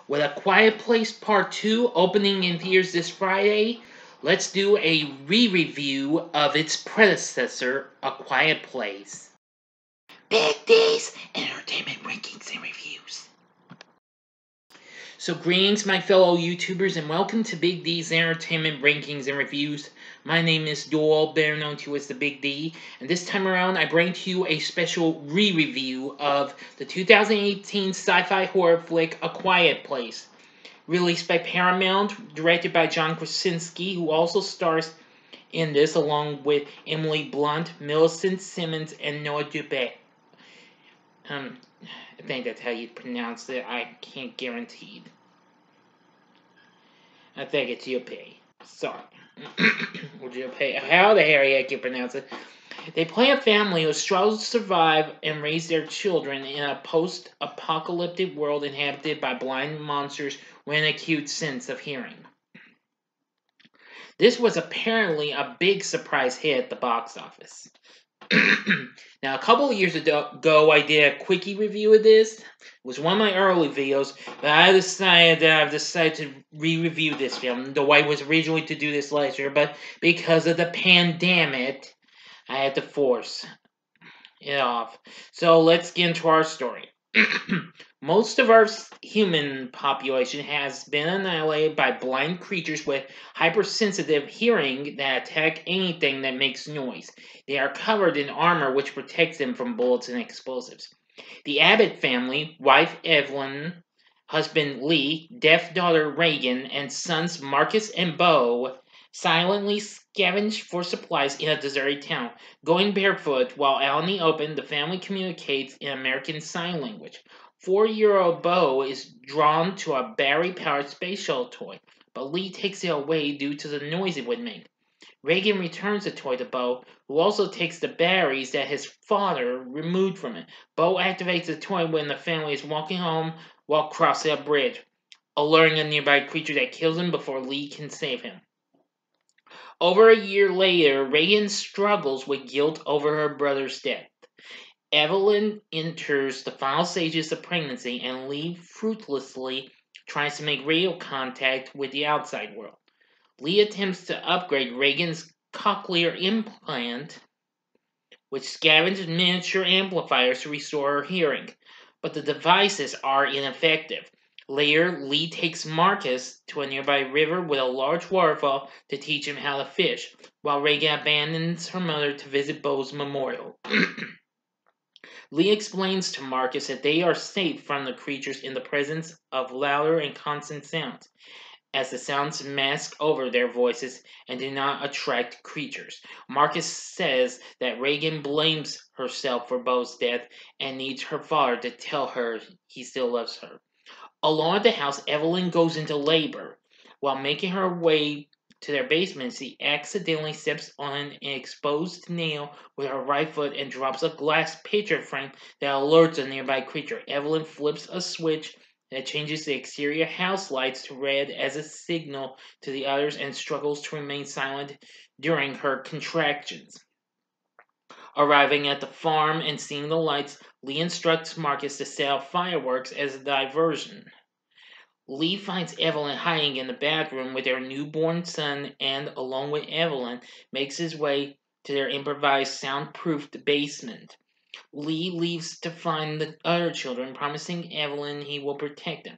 With A Quiet Place Part 2 opening in theaters this Friday, let's do a re-review of its predecessor, A Quiet Place. Big D's Entertainment Rankings and Reviews. So greetings my fellow YouTubers and welcome to Big D's Entertainment Rankings and Reviews. My name is Doyle, better known to you as the Big D, and this time around I bring to you a special re-review of the 2018 sci-fi horror flick A Quiet Place. Released by Paramount, directed by John Krasinski, who also stars in this along with Emily Blunt, Millicent Simmons, and Noah Dubé. I think that's how you pronounce it. I can't guarantee. I think it's Dubé. Sorry. Or Dubé. How the heck you pronounce it? They play a family who struggles to survive and raise their children in a post-apocalyptic world inhabited by blind monsters with an acute sense of hearing. This was apparently a big surprise hit at the box office. Now, a couple of years ago, I did a quickie review of this. It was one of my early videos, but I've decided to re-review this film. The way was originally to do this last year, but because of the pandemic, I had to force it off. So let's get into our story. Most of our human population has been annihilated by blind creatures with hypersensitive hearing that attack anything that makes noise. They are covered in armor which protects them from bullets and explosives. The Abbott family, wife Evelyn, husband Lee, deaf daughter Reagan, and sons Marcus and Bo silently scavenge for supplies in a deserted town. Going barefoot while out in the open, the family communicates in American Sign Language. 4-year-old Bo is drawn to a battery-powered space shuttle toy, but Lee takes it away due to the noise it would make. Reagan returns the toy to Bo, who also takes the batteries that his father removed from it. Bo activates the toy when the family is walking home while crossing a bridge, alerting a nearby creature that kills him before Lee can save him. Over a year later, Reagan struggles with guilt over her brother's death. Evelyn enters the final stages of pregnancy and Lee fruitlessly tries to make radio contact with the outside world. Lee attempts to upgrade Reagan's cochlear implant, which scavenges miniature amplifiers to restore her hearing, but the devices are ineffective. Later, Lee takes Marcus to a nearby river with a large waterfall to teach him how to fish, while Reagan abandons her mother to visit Bo's memorial. Lee explains to Marcus that they are safe from the creatures in the presence of louder and constant sounds, as the sounds mask over their voices and do not attract creatures. Marcus says that Reagan blames herself for Bo's death and needs her father to tell her he still loves her. Alone at the house, Evelyn goes into labor. While making her way to their basement, she accidentally steps on an exposed nail with her right foot and drops a glass picture frame that alerts a nearby creature. Evelyn flips a switch that changes the exterior house lights to red as a signal to the others and struggles to remain silent during her contractions. Arriving at the farm and seeing the lights, Lee instructs Marcus to set off fireworks as a diversion. Lee finds Evelyn hiding in the bathroom with their newborn son and, along with Evelyn, makes his way to their improvised soundproofed basement. Lee leaves to find the other children, promising Evelyn he will protect them.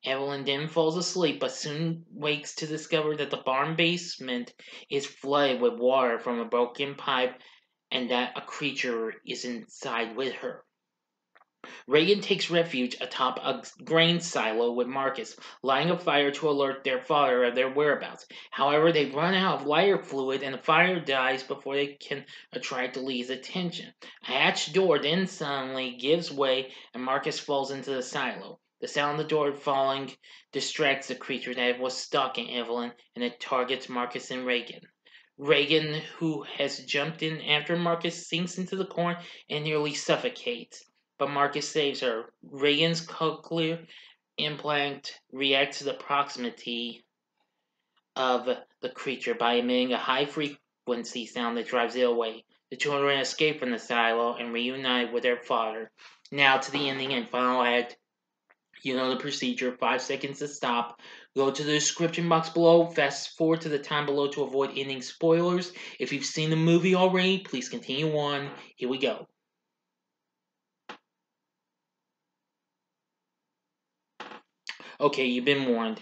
Evelyn then falls asleep, but soon wakes to discover that the barn basement is flooded with water from a broken pipe and that a creature is inside with her. Reagan takes refuge atop a grain silo with Marcus, lighting a fire to alert their father of their whereabouts. However, they run out of lighter fluid and the fire dies before they can attract Lee's attention. A hatch door then suddenly gives way and Marcus falls into the silo. The sound of the door falling distracts the creature that was stalking Evelyn and it targets Marcus and Reagan. Reagan, who has jumped in after Marcus, sinks into the corn and nearly suffocates. But Marcus saves her. Reagan's cochlear implant reacts to the proximity of the creature by emitting a high-frequency sound that drives it away. The children escape from the silo and reunite with their father. Now to the ending and final act. You know the procedure. 5 seconds to stop. Go to the description box below. Fast forward to the time below to avoid ending spoilers. If you've seen the movie already, please continue on. Here we go. Okay, you've been warned.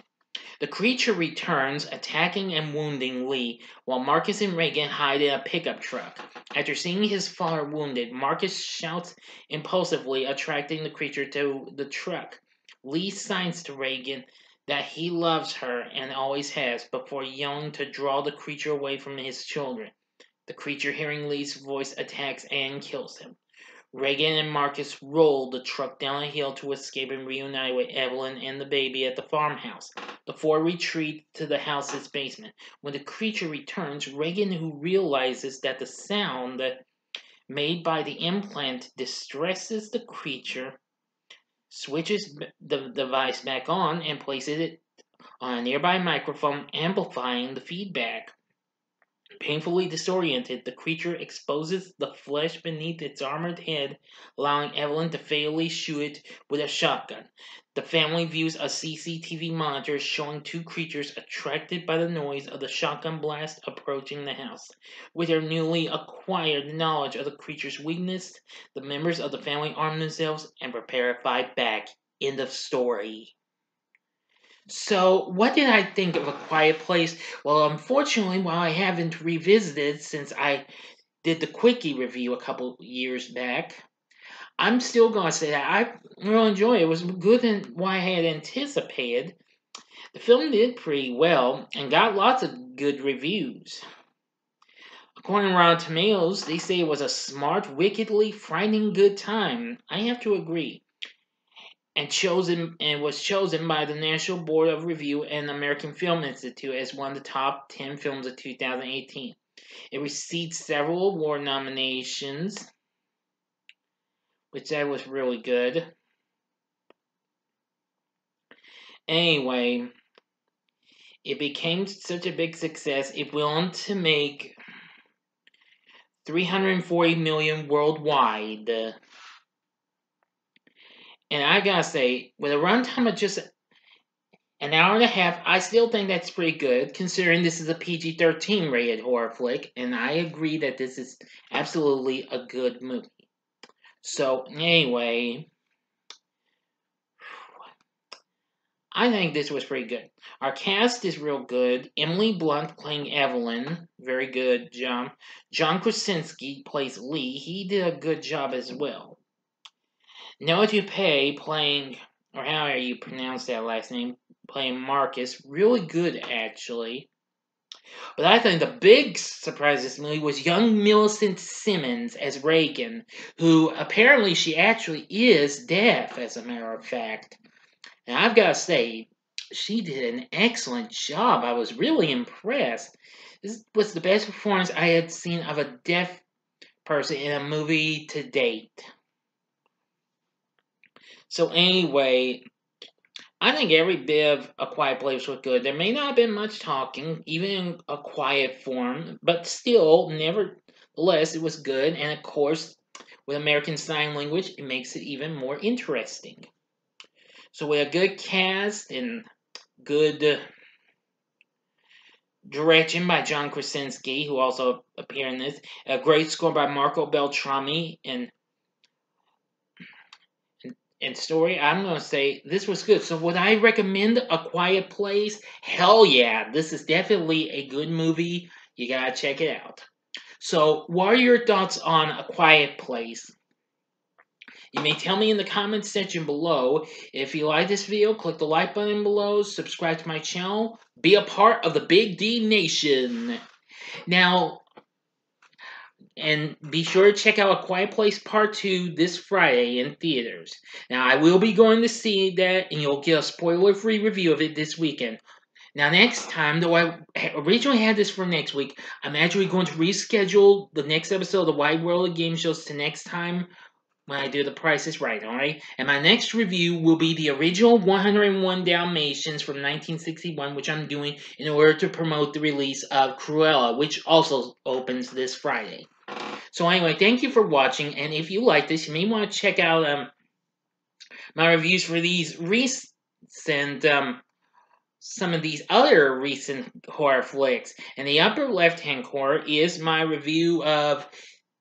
The creature returns, attacking and wounding Lee, while Marcus and Reagan hide in a pickup truck. After seeing his father wounded, Marcus shouts impulsively, attracting the creature to the truck. Lee signs to Reagan that he loves her and always has, before yelling to draw the creature away from his children. The creature, hearing Lee's voice, attacks and kills him. Reagan and Marcus roll the truck down a hill to escape and reunite with Evelyn and the baby at the farmhouse. The four retreat to the house's basement. When the creature returns, Reagan, who realizes that the sound made by the implant distresses the creature, switches the device back on and places it on a nearby microphone, amplifying the feedback. Painfully disoriented, the creature exposes the flesh beneath its armored head, allowing Evelyn to fatally shoot it with a shotgun. The family views a CCTV monitor showing two creatures attracted by the noise of the shotgun blast approaching the house. With their newly acquired knowledge of the creature's weakness, the members of the family arm themselves and prepare to fight back. End of story. So, what did I think of A Quiet Place? Well, unfortunately, while I haven't revisited since I did the Quickie review a couple years back, I'm still going to say that I really enjoyed it. It was good than what I had anticipated. The film did pretty well and got lots of good reviews. According to Rotten Tomatoes, they say it was a smart, wickedly frightening good time. I have to agree. And was chosen by the National Board of Review and American Film Institute as one of the top 10 films of 2018. It received several award nominations, which that was really good. Anyway, it became such a big success, it went on to make $340 million worldwide. And I gotta say, with a runtime of just an hour and a half, I still think that's pretty good, considering this is a PG-13 rated horror flick, and I agree that this is absolutely a good movie. So, anyway, I think this was pretty good. Our cast is real good. Emily Blunt playing Evelyn, very good job. John Krasinski plays Lee, he did a good job as well. Noah Dupay playing, or how you pronounce that last name, playing Marcus, really good actually. But I think the big surprise of this movie was young Millicent Simmons as Reagan, who apparently she actually is deaf, as a matter of fact. And I've got to say, she did an excellent job. I was really impressed. This was the best performance I had seen of a deaf person in a movie to date. So anyway, I think every bit of A Quiet Place was good. There may not have been much talking, even in a quiet form, but still, nevertheless, it was good. And of course, with American Sign Language, it makes it even more interesting. So with a good cast and good direction by John Krasinski, who also appeared in this, a great score by Marco Beltrami, and story, I'm going to say this was good. So would I recommend A Quiet Place? Hell yeah. This is definitely a good movie. You got to check it out. So what are your thoughts on A Quiet Place? You may tell me in the comments section below. If you like this video, click the like button below, subscribe to my channel, be a part of the Big D Nation. Now, and be sure to check out A Quiet Place Part 2 this Friday in theaters. Now, I will be going to see that, and you'll get a spoiler-free review of it this weekend. Now, next time, though I originally had this for next week, I'm actually going to reschedule the next episode of The Wide World of Game Shows to next time when I do The Price is Right, alright? And my next review will be the original 101 Dalmatians from 1961, which I'm doing in order to promote the release of Cruella, which also opens this Friday. So anyway, thank you for watching, and if you like this, you may want to check out my reviews for these recent, some of these other recent horror flicks. In the upper left-hand corner is my review of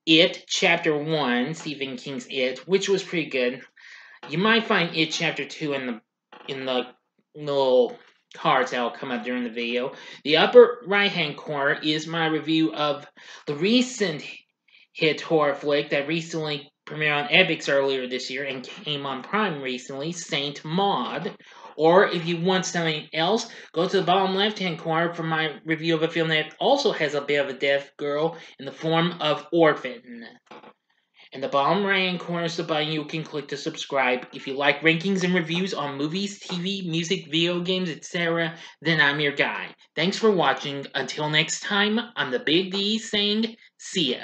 It Chapter 1, Stephen King's It, which was pretty good. You might find It Chapter 2 in the little cards that will come up during the video. The upper right-hand corner is my review of the recent hit horror flick that recently premiered on Epix earlier this year and came on Prime recently, Saint Maud. Or if you want something else, go to the bottom left-hand corner for my review of a film that also has a bit of a deaf girl in the form of Orphan. In the bottom right-hand corner is the button you can click to subscribe. If you like rankings and reviews on movies, TV, music, video games, etc., then I'm your guy. Thanks for watching. Until next time, I'm the Big D saying, see ya.